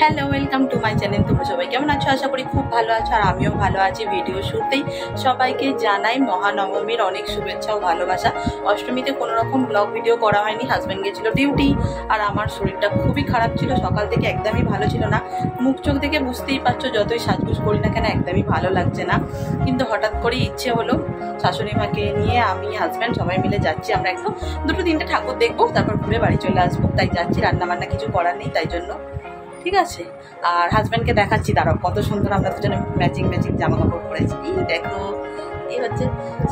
Hello, welcome to my channel. তোমরা সবাই কেমন আছো? আশা করি খুব ভালো আছো, আর আমিও ভালো আছি। ভিডিও শুরুতেই সবাইকে জানাই মহানবমীর অনেক শুভেচ্ছা ও ভালোবাসা। অষ্টমীতে কোনো রকম ব্লগ ভিডিও করা হয়নি, হাজব্যান্ড গেছিল ডিউটি, আর আমার শরীরটা খুবই খারাপ ছিল, সকাল থেকে একদমই ভালো ছিল না। মুখ চোখ দেখে বুঝতেই পারছো, যতই সাজগুজ করি না কেন একদমই ভালো লাগছে না। কিন্তু হঠাৎ করে ইচ্ছে হলো, শাশুড়ি মাকে নিয়ে আমি হাজব্যান্ড সবাই মিলে যাচ্ছি। আমরা একটু দুটো তিনটে ঠাকুর দেখবো, তারপর ঘুরে বাড়ি চলে আসবো, তাই যাচ্ছি। রান্নাবান্না কিছু করার নেই, তাই জন্য। ঠিক আছে, আর হাজব্যান্ডকে দেখাচ্ছি, দাঁড়াও, কত সুন্দর আমরা দুজনে ম্যাচিং ম্যাচিং জামা কাপড় পরেছি। এই দেখো, এই হচ্ছে।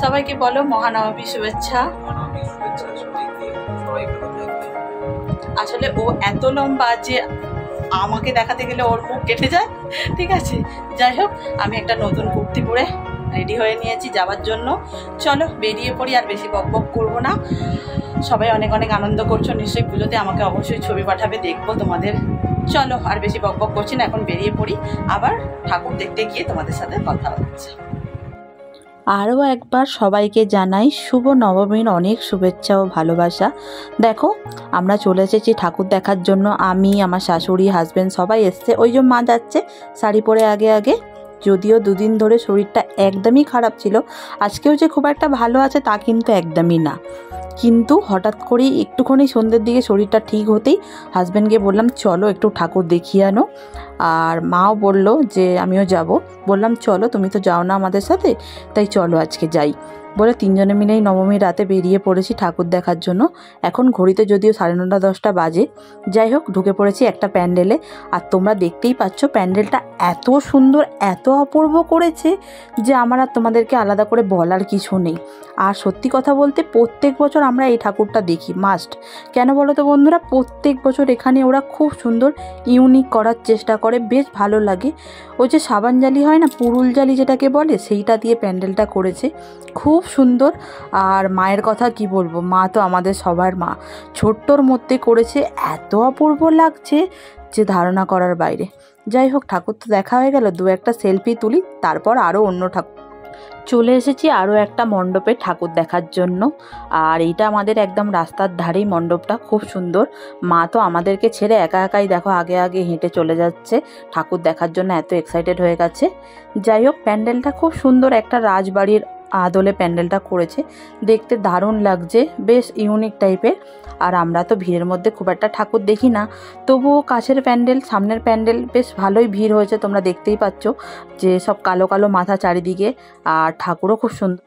সবাইকে বলো মহানবমীর শুভেচ্ছা। আসলে ও এত লম্বা যে আমাকে দেখাতে গেলে ওর মুখ কেটে যায়। ঠিক আছে, যাই হোক, আমি একটা নতুন কুর্তি পরে রেডি হয়ে নিয়েছি যাওয়ার জন্য। চলো বেরিয়ে পড়ি, আর বেশি বক বক করবো না। সবাই অনেক অনেক আনন্দ করছো নিশ্চয়ই পুজোতে, আমাকে অবশ্যই ছবি পাঠাবে, দেখবো তোমাদের। চলো আর বেশি বক বক করছি না, এখন বেরিয়ে পড়ি, আবার ঠাকুর দেখতে গিয়ে তোমাদের সাথে কথা হচ্ছে। আরও একবার সবাইকে জানাই শুভ নবমীর অনেক শুভেচ্ছা ও ভালোবাসা। দেখো, আমরা চলে এসেছি ঠাকুর দেখার জন্য। আমি, আমার শাশুড়ি, হাজব্যান্ড সবাই এসছে। ওই যে মা যাচ্ছে শাড়ি পরে আগে আগে। যদিও দুদিন ধরে শরীরটা একদমই খারাপ ছিল, আজকেও যে খুব একটা ভালো আছে তা কিন্তু একদমই না। কিন্তু হঠাৎ করেই একটুখানি সন্ধ্যের দিকে শরীরটা ঠিক হতেই হাজব্যান্ডকে বললাম চলো একটু ঠাকুর দেখিয়ে আনো। আর মাও বললো যে আমিও যাব। বললাম চলো, তুমি তো যাও না আমাদের সাথে, তাই চলো আজকে যাই বলে তিনজনে মিলেই নবমীর রাতে বেরিয়ে পড়েছি ঠাকুর দেখার জন্য। এখন ঘড়িতে যদিও 9:30-10টা বাজে। যাই হোক, ঢুকে পড়েছি একটা প্যান্ডেলে। আর তোমরা দেখতেই পাচ্ছ প্যান্ডেলটা এত সুন্দর, এত অপূর্ব করেছে যে আমার আর তোমাদেরকে আলাদা করে বলার কিছু নেই। আর সত্যি কথা বলতে প্রত্যেক বছর আমরা এই ঠাকুরটা দেখি, মাস্ট। কেন বলো তো বন্ধুরা, প্রত্যেক বছর এখানে ওরা খুব সুন্দর ইউনিক করার চেষ্টা করে, বেশ ভালো লাগে। ওই যে সাবান জালি হয় না, পুরুল জালি যেটাকে বলে, সেইটা দিয়ে প্যান্ডেলটা করেছে, খুব সুন্দর। আর মায়ের কথা কি বলবো, মা তো আমাদের সবার মা। ছোট্টর মধ্যে করেছে, এত অপূর্ব লাগছে যে ধারণা করার বাইরে। যাই হোক, ঠাকুর তো দেখা হয়ে গেল, দু একটা সেলফি তুলি, তারপর আরও অন্য ঠাকুর চলে এসেছি আরও একটা মণ্ডপে ঠাকুর দেখার জন্য। আর এইটা আমাদের একদম রাস্তার ধারেই মণ্ডপটা, খুব সুন্দর। মা তো আমাদেরকে ছেড়ে একা একাই দেখো আগে আগে হেঁটে চলে যাচ্ছে ঠাকুর দেখার জন্য, এত এক্সাইটেড হয়ে গেছে। যাই হোক, প্যান্ডেলটা খুব সুন্দর, একটা রাজবাড়ির আদলে প্যান্ডেলটা করেছে, দেখতে দারুণ লাগছে, বেশ ইউনিক টাইপের। আর আমরা তো ভিড়ের মধ্যে খুব একটা ঠাকুর দেখি না, তবুও কাছের প্যান্ডেল, সামনের প্যান্ডেল বেশ ভালোই ভিড় হয়েছে, তোমরা দেখতেই পাচ্ছ যে সব কালো কালো মাথা চারিদিকে। আর ঠাকুরও খুব সুন্দর।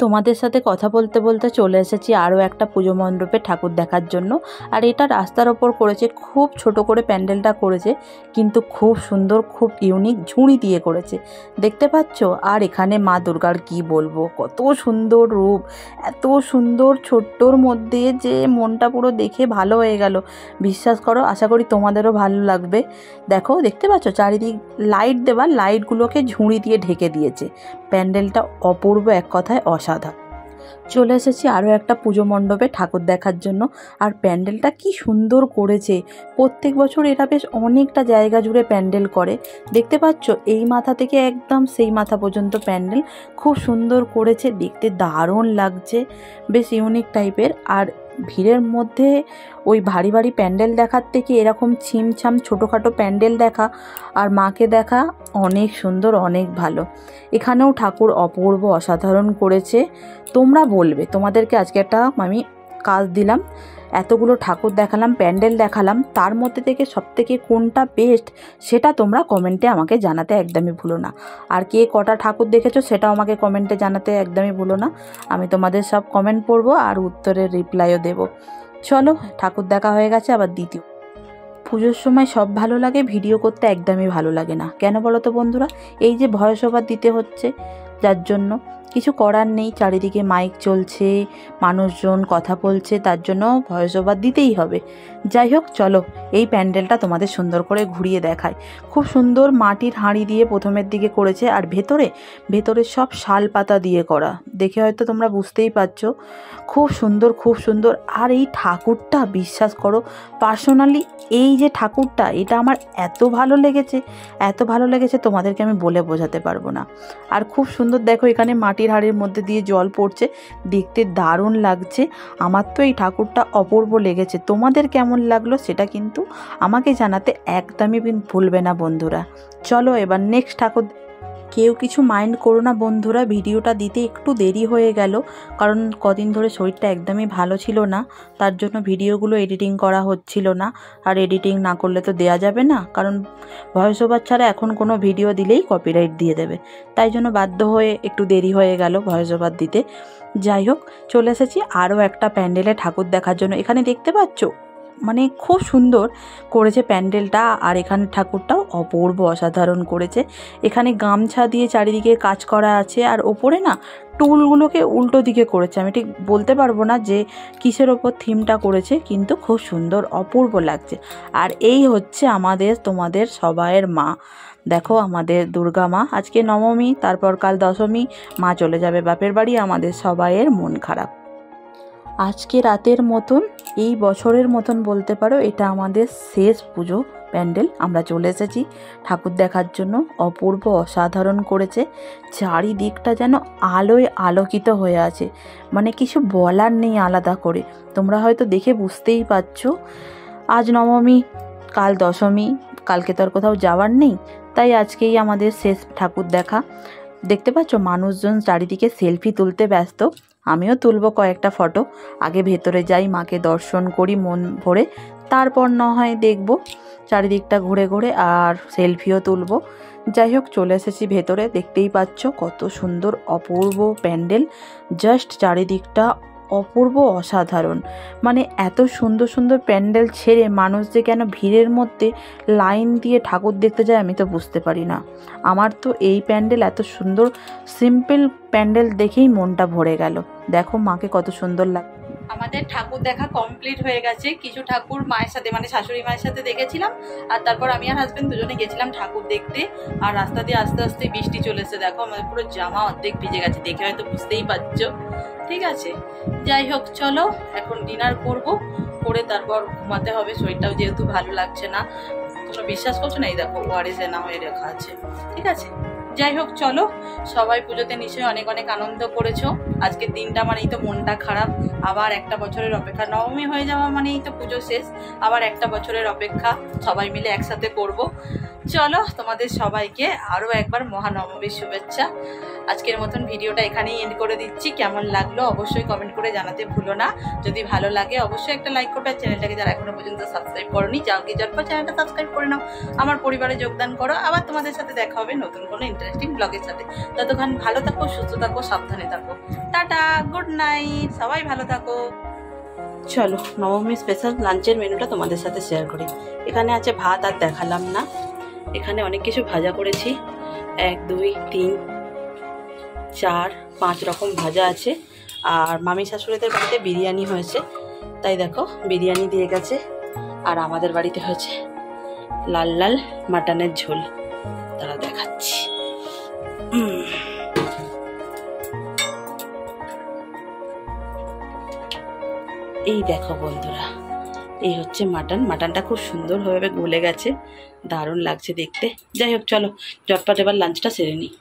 তোমাদের সাথে কথা বলতে বলতে চলে এসেছি আরও একটা পুজো মণ্ডপে ঠাকুর দেখার জন্য। আর এটা রাস্তার ওপর করেছে, খুব ছোট করে প্যান্ডেলটা করেছে, কিন্তু খুব সুন্দর, খুব ইউনিক, ঝুড়ি দিয়ে করেছে, দেখতে পাচ্ছ। আর এখানে মা দুর্গার কি বলবো, কত সুন্দর রূপ, এত সুন্দর ছোট্টর মধ্যে যে মনটা পুরো দেখে ভালো হয়ে গেল। বিশ্বাস করো, আশা করি তোমাদেরও ভালো লাগবে। দেখো, দেখতে পাচ্ছ চারিদিক লাইট দেওয়া, লাইটগুলোকে ঝুড়ি দিয়ে ঢেকে দিয়েছে। প্যান্ডেলটা অপূর্ব, এক কথায় অসাধারণ। চলে এসেছি আরও একটা পুজো মণ্ডপে ঠাকুর দেখার জন্য। আর প্যান্ডেলটা কি সুন্দর করেছে, প্রত্যেক বছর এটা বেশ অনেকটা জায়গা জুড়ে প্যান্ডেল করে, দেখতে পাচ্ছ, এই মাথা থেকে একদম সেই মাথা পর্যন্ত প্যান্ডেল খুব সুন্দর করেছে, দেখতে দারুণ লাগছে, বেশ ইউনিক টাইপের। আর ভিড়ের মধ্যে ওই ভারী ভারী প্যান্ডেল দেখার থেকে এরকম ছিমছাম ছোটোখাটো প্যান্ডেল দেখা আর মাকে দেখা অনেক সুন্দর, অনেক ভালো। এখানেও ঠাকুর অপূর্ব, অসাধারণ করেছে। তোমরা বলবে, তোমাদেরকে আজকে একটা আমি কাজ দিলাম, এতগুলো ঠাকুর দেখালাম, প্যান্ডেল দেখালাম, তার মধ্যে থেকে সবথেকে কোনটা বেস্ট সেটা তোমরা কমেন্টে আমাকে জানাতে একদমই ভুলো না। আর কে কটা ঠাকুর দেখেছো সেটাও আমাকে কমেন্টে জানাতে একদমই ভুলো না। আমি তোমাদের সব কমেন্ট পড়বো আর উত্তরের রিপ্লাইও দেবো। চলো, ঠাকুর দেখা হয়ে গেছে, আবার দ্বিতীয়। পুজোর সময় সব ভালো লাগে, ভিডিও করতে একদমই ভালো লাগে না। কেন বলো তো বন্ধুরা, এই যে ভয়েস ওভার দিতে হচ্ছে, যার জন্য কিছু করার নেই, চারিদিকে মাইক চলছে, মানুষজন কথা বলছে, তার জন্য ভয়েস ওভার দিতেই হবে। যাই হোক, চলো এই প্যান্ডেলটা তোমাদের সুন্দর করে ঘুরিয়ে দেখায়। খুব সুন্দর মাটির হাঁড়ি দিয়ে প্রথমের দিকে করেছে, আর ভেতরে ভেতরে সব শাল পাতা দিয়ে করা, দেখে হয়তো তোমরা বুঝতেই পারছো, খুব সুন্দর, খুব সুন্দর। আর এই ঠাকুরটা বিশ্বাস করো, পার্সোনালি এই যে ঠাকুরটা, এটা আমার এত ভালো লেগেছে, এত ভালো লেগেছে, তোমাদেরকে আমি বলে বোঝাতে পারবো না। আর খুব সুন্দর, দেখো এখানে মাটির মাটির হাঁড়ির মধ্যে দিয়ে জল পড়ছে, দেখতে দারুণ লাগছে। আমার তো এই ঠাকুরটা অপূর্ব লেগেছে। তোমাদের কেমন লাগলো সেটা কিন্তু আমাকে জানাতে একদমই ভুলবে না বন্ধুরা। চলো এবার নেক্সট ঠাকুর। কেউ কিছু মাইন্ড করো না বন্ধুরা, ভিডিওটা দিতে একটু দেরি হয়ে গেল, কারণ কদিন ধরে শরীরটা একদমই ভালো ছিল না, তার জন্য ভিডিওগুলো এডিটিং করা হচ্ছিল না। আর এডিটিং না করলে তো দেয়া যাবে না, কারণ ভয়েস ওভার ছাড়া এখন কোনো ভিডিও দিলেই কপিরাইট দিয়ে দেবে, তাই জন্য বাধ্য হয়ে একটু দেরি হয়ে গেল ভয়েস ওভার দিতে। যাই হোক, চলে এসেছি আরও একটা প্যান্ডেলে ঠাকুর দেখার জন্য। এখানে দেখতে পাচ্ছ মানে খুব সুন্দর করেছে প্যান্ডেলটা, আর এখানে ঠাকুরটাও অপূর্ব অসাধারণ করেছে। এখানে গামছা দিয়ে চারিদিকে কাজ করা আছে, আর ওপরে না টুলগুলোকে উল্টো দিকে করেছে। আমি ঠিক বলতে পারবো না যে কিসের ওপর থিমটা করেছে, কিন্তু খুব সুন্দর অপূর্ব লাগছে। আর এই হচ্ছে তোমাদের সবাইয়ের মা। দেখো আমাদের দুর্গা মা, আজকে নবমী, তারপর কাল দশমী, মা চলে যাবে বাপের বাড়ি। আমাদের সবাইয়ের মন খারাপ। আজকে রাতের মতন, এই বছরের মতন বলতে পারো, এটা আমাদের শেষ পুজো প্যান্ডেল। আমরা চলে এসেছি ঠাকুর দেখার জন্য। অপূর্ব অসাধারণ করেছে, চারিদিকটা যেন আলোয় আলোকিত হয়ে আছে, মানে কিছু বলার নেই আলাদা করে। তোমরা হয়তো দেখে বুঝতেই পারছো, আজ নবমী, কাল দশমী, কালকে তো আর কোথাও যাওয়ার নেই, তাই আজকেই আমাদের শেষ ঠাকুর দেখা। দেখতে পাচ্ছ মানুষজন চারিদিকে সেলফি তুলতে ব্যস্ত, আমিও তুলব কয়েকটা ফটো। আগে ভেতরে যাই, মাকে দর্শন করি মন ভরে, তারপর না হয় দেখব চারিদিকটা ঘুরে ঘুরে, আর সেলফিও তুলব। যাই হোক, চলে এসেছি ভেতরে। দেখতেই পাচ্ছ কত সুন্দর অপূর্ব প্যান্ডেল, জাস্ট চারিদিকটা অপূর্ব অসাধারণ। মানে এত সুন্দর সুন্দর প্যান্ডেল ছেড়ে মানুষ যে কেন ভিড়ের মধ্যে লাইন দিয়ে ঠাকুর দেখতে যায় আমি তো বুঝতে পারি না। আমার তো এই প্যান্ডেল, এত সুন্দর সিম্পল প্যান্ডেল দেখেই মনটা ভরে গেল। দেখো মাকে কত সুন্দর লাগে। আমাদের ঠাকুর দেখা কমপ্লিট হয়ে গেছে। কিছু ঠাকুর মায়ের সাথে, মানে শাশুড়ি মায়ের সাথে দেখেছিলাম, আর তারপর আমি আর হাজবেন্ড দুজনে গেছিলাম ঠাকুর দেখতে। আর রাস্তা দিয়ে আস্তে আস্তে বৃষ্টি চলেছে, দেখো আমাদের পুরো জামা অর্ধেক ভিজে গেছে, দেখে হয়তো বুঝতেই পারছো। ঠিক আছে, যাই হোক, চলো এখন ডিনার করব, করে তারপর ঘুমাতে হবে। শরীরটাও যেহেতু ভালো লাগছে না, তোমরা বিশ্বাস করছো না, এই দেখো ওয়ারিস না হয়ে রেখা আছে। ঠিক আছে, যাই হোক, চলো। সবাই পুজোতে নিশ্চয়ই অনেক অনেক আনন্দ করেছো। আজকের দিনটা মানেই তো মনটা খারাপ, আবার একটা বছরের অপেক্ষা। নবমী হয়ে যাওয়া মানেই তো পুজো শেষ, আবার একটা বছরের অপেক্ষা, সবাই মিলে একসাথে করব। চলো, তোমাদের সবাইকে আরও একবার মহানবমীর শুভেচ্ছা। আজকের মতন ভিডিওটা এখানেই এন্ড করে দিচ্ছি। কেমন লাগলো অবশ্যই কমেন্ট করে জানাতে ভুলো না। যদি ভালো লাগে অবশ্যই একটা লাইক করবে, আর চ্যানেলটাকে যারা এখনো পর্যন্ত সাবস্ক্রাইব করোনি, যাও গিয়ে ঝটপট চ্যানেলটা সাবস্ক্রাইব করে নাও, আমার পরিবারে যোগদান করো। আবার তোমাদের সাথে দেখা হবে নতুন কোনো ইন্টারেস্টিং ব্লগের সাথে। ততক্ষণ ভালো থাকো, সুস্থ থাকো, সাবধানে থাকো। টাটা, গুড নাইট, সবাই ভালো থাকো। চলো নবমী স্পেশাল লাঞ্চের মেনুটা তোমাদের সাথে শেয়ার করি। এখানে আছে ভাত, আর দেখালাম না। এখানে অনেক কিছু ভাজা করেছি, 1 2 3 4 5 রকম ভাজা আছে। আর মামি শাশুড়িদের বাড়িতে বিরিয়ানি হয়েছে, তাই দেখো বিরিয়ানি দিয়ে গেছে। আর আমাদের বাড়িতে হয়েছে লাল লাল মাটনের ঝোল, তারা দেখাচ্ছি। এই দেখো বন্ধুরা, এই হচ্ছে মাটনটা খুব সুন্দরভাবে গলে গেছে, দারুণ লাগছে দেখতে। যাই হোক, চলো ঝটপট এবার লাঞ্চটা সেরে নিই।